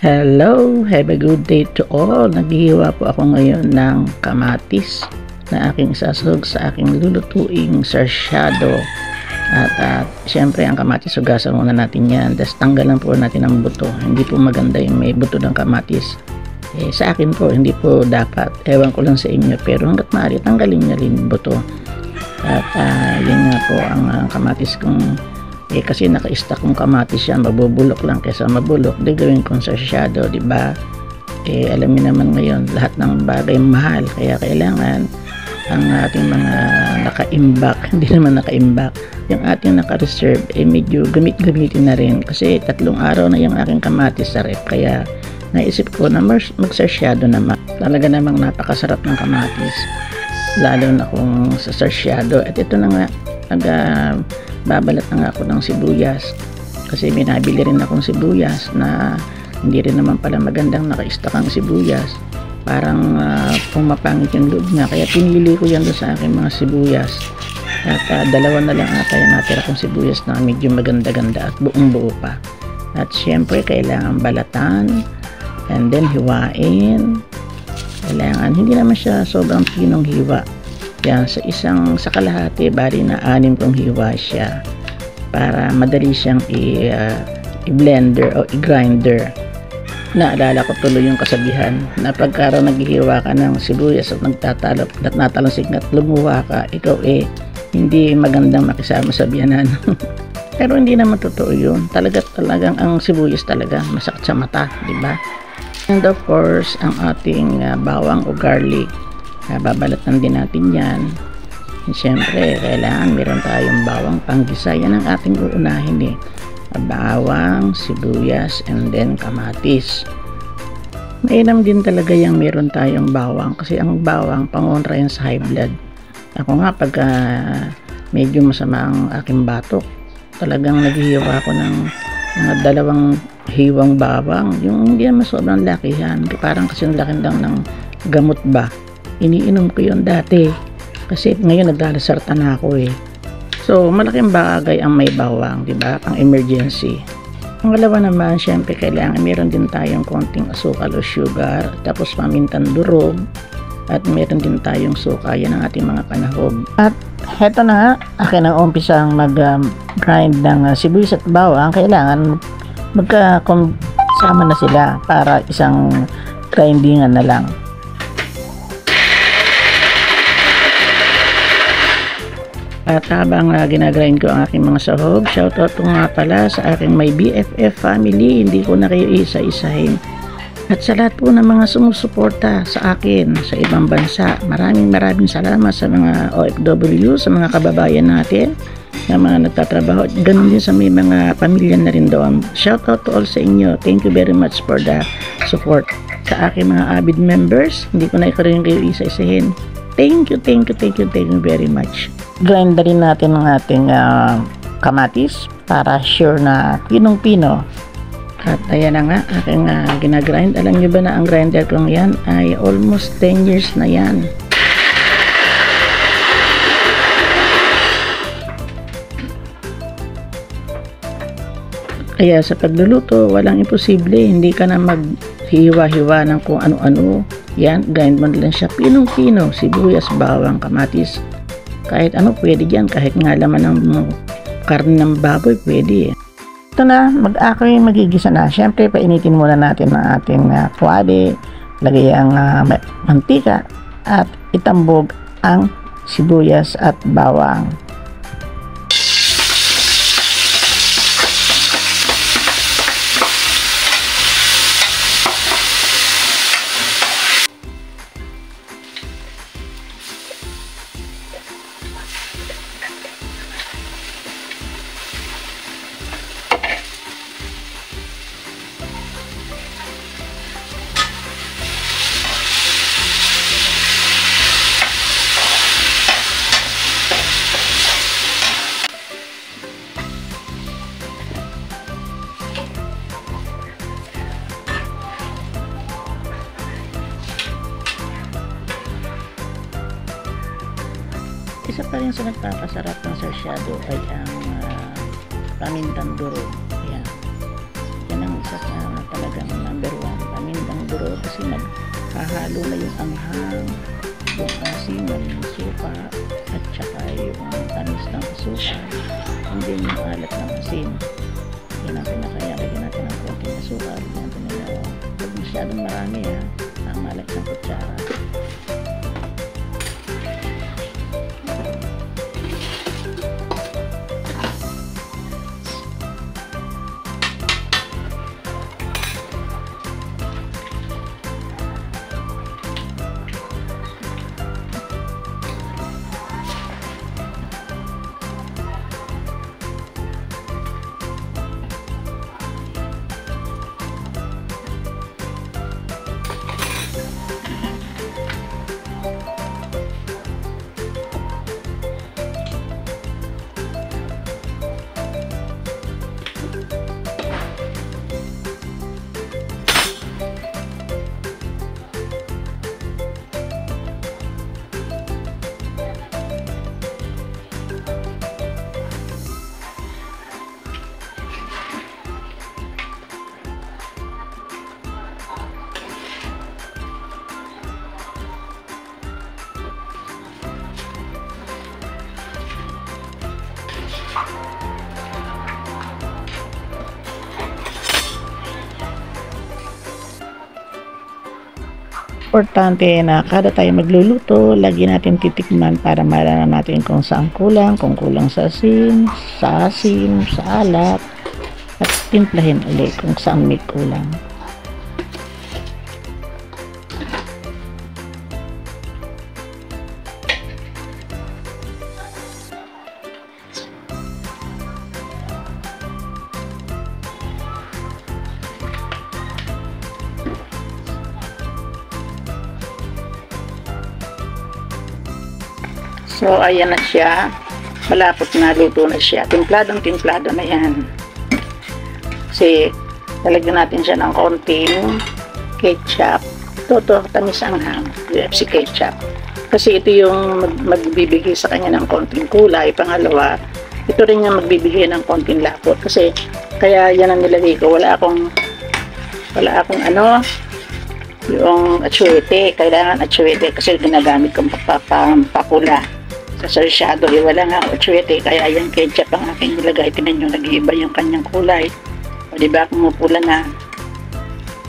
Hello, have a good day to all. Naghihiwa po ako ngayon ng kamatis na aking sasog sa aking lulutuing sarsyado. At syempre ang kamatis, hugasan muna natin yan. Tapos tanggalan po natin ang buto. Hindi po maganda yung may buto ng kamatis. Sa akin po, hindi po dapat. Ewan ko lang sa inyo. Pero hanggat maaari, tanggalin niya rin buto. At yun nga po ang kamatis kong kasi naka-stack kong kamatis yan, mabubulok lang kaysa mabulok, di gawin kong sarsyado, di ba? Alam niyo naman ngayon, lahat ng bagay mahal, kaya kailangan ang ating mga naka-imbak, hindi naman naka-imbak, yung ating naka-reserve, medyo gamitin na rin, kasi 3 araw na yung aking kamatis sa rep, kaya naisip ko na mag-sarsyado naman. Talaga namang napakasarap ng kamatis, lalo na kung sa sarsyado. At ito na nga, babalat na nga ako ng sibuyas kasi binabili rin akong sibuyas na hindi rin naman pala magandang naka-stack ang sibuyas, parang pumapangit yung loob niya, kaya pinili ko yan doon sa aking mga sibuyas. At dalawa na lang ata yung natira kong sibuyas na medyo maganda-ganda at buong-buo pa. At syempre kailangan balatan and then hiwain. Kailangan, hindi naman siya sobrang pinong hiwa. Yan, sa kalahati, bali na 6 kong hiwa siya para madali siyang i-blender o i-grinder. Naalala ko tuloy yung kasabihan na pagka naghihiwa ka ng sibuyas at natatalsik at lumuha ka, ikaw hindi magandang makisama sa biyanan. Pero hindi naman totoo yun. Talagang ang sibuyas talaga masakit sa mata, di ba? And of course, ang ating bawang o garlic. Babalatan din natin yan. Siyempre kailangan meron tayong bawang panggisa. Yan ang ating uunahin bawang, sibuyas, and then kamatis. Mainam din talaga yung meron tayong bawang kasi ang bawang pangontra yan sa high blood. Ako nga pagka medyo masama ang aking batok, talagang naghihiwa ako ng mga 2 hiwang bawang, yung hindi naman sobrang laki yan, parang kasing laki lang ng gamot ba. Iniinom ko yun dati kasi ngayon naglalasarta na ako So malaking bagay ang may bawang, di ba? Pang emergency. Ang dalawa naman, syempre kailangan meron din tayong konting asukal o sugar, tapos pamintang durog, at meron din tayong suka. Yan ang ating mga panahog. At heto na nga, akin ang umpisang mag-grind ng sibuyas at bawang. Kailangan magkasama na sila para isang grindingan na lang. At habang ginagrind ko ang aking mga sahog, shoutout ko nga pala sa aking may BFF family, hindi ko na kayo isa-isahin. At sa lahat po ng mga sumusuporta sa akin sa ibang bansa, maraming salamat sa mga OFW, sa mga kababayan natin na mga nagtatrabaho. Ganun din sa may mga pamilya na rin doon. Shoutout to all sa inyo. Thank you very much for the support. Sa aking mga avid members, hindi ko na rin kayo isa-isahin. Thank you very much. Grind na rin natin ang ating kamatis para sure na pinong-pino. At ayan na nga, aking ginagrind. Alam nyo ba na ang grinder kong yan ay almost 10 years na yan. Kaya sa pagluluto, walang imposible. Hindi ka na maghiwa-hiwa ng kung ano-ano. Yan, grind mo lang siya. Pinong-pino, sibuyas, bawang, kamatis. Kahit ano pwede dyan, kahit nga laman ng karne ng baboy pwede Ito na, ako'y magigisa na. Siyempre painitin muna natin ang ating kuwali, lagay ang mantika at itambog ang sibuyas at bawang. Isa pa rin sa nagpapasarap ng sarsyado ay ang pamintang durog. Yan ang isa sa talagang number kasi hahalo na yung anghang, yung asin ng suka, at saka yung tamis ng asukal, and then yung alat ng asin. Lagyan natin na kaya, lagyan natin ng konting asukal, lagyan natin na huwag masyadong marami tama lang isang kutsara. Importante na kada tayo magluluto, lagi natin titikman para malaman natin kung saan kulang, kung kulang sa asin, sa alat, at timplahin ulit kung saan may kulang. So, ayan na siya. Malapot na, luto na siya. Timpladong timplado na yan. Kasi, talagyan natin siya ng konting ketchup. Ito, tamis anghang. UFC ketchup. Kasi ito yung magbibigay sa kanya ng konting kulay. Pangalawa, ito rin yung magbibigay ng konting lapot. Kasi, kaya yan ang nilagay ko. Wala akong yung atsuete. Kailangan atsuete kasi ginagamit kong papula. Sa sarsyado, wala nga atsuete, kaya yung ketchup ang aking nilagay. Tinan nyo, nag-iiba yung kanyang kulay. O diba, kumupula na.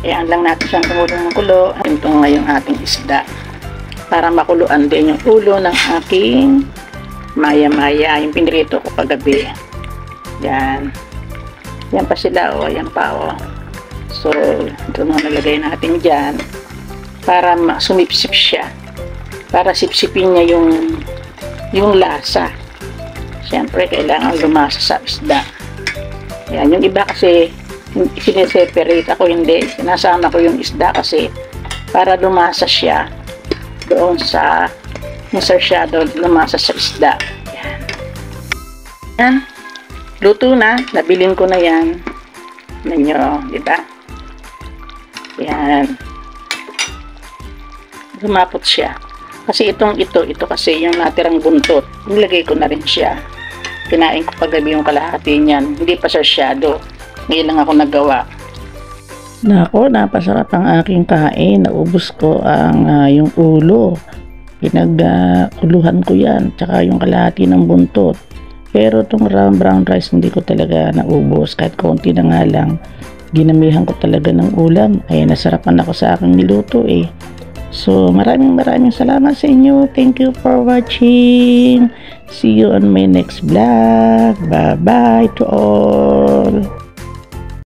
Kaya lang natin siyang kumulong ng kulo. Ito ngayong ating isda. Para makuluan din yung ulo ng aking maya-maya. Yung pinirito ko kagabi. Yan. Yan pa sila, yan pa, So, ito mga nalagay natin dyan. Para sumipsip siya. Para sipsipin niya yung lasa. Siyempre, kailangan lumasa sa isda. Yan, yung iba kasi sineseparate ako, hindi. Sinasama ko yung isda kasi para lumasa siya doon sa sarsyado, lumasa sa isda. Yan. Yan. Luto na. Nabilin ko na yan. Nanyo, diba? Yan. Lumapot siya. Kasi ito kasi yung natirang buntot. Nilagay ko na rin siya. Kinain ko paggabi yung kalahati niyan. Hindi pa sarsyado. Ngayon lang ako nagawa. Nako, napasarap ang aking kain. Naubos ko yung ulo. Pinag-uluhan ko yan. Tsaka yung kalahati ng buntot. Pero itong brown rice hindi ko talaga naubos. Kahit konti na nga lang. Ginamihan ko talaga ng ulam. Ay, nasarapan ako sa aking niluto eh. So, maraming salamat sa inyo. Thank you for watching. See you on my next vlog. Bye-bye to all.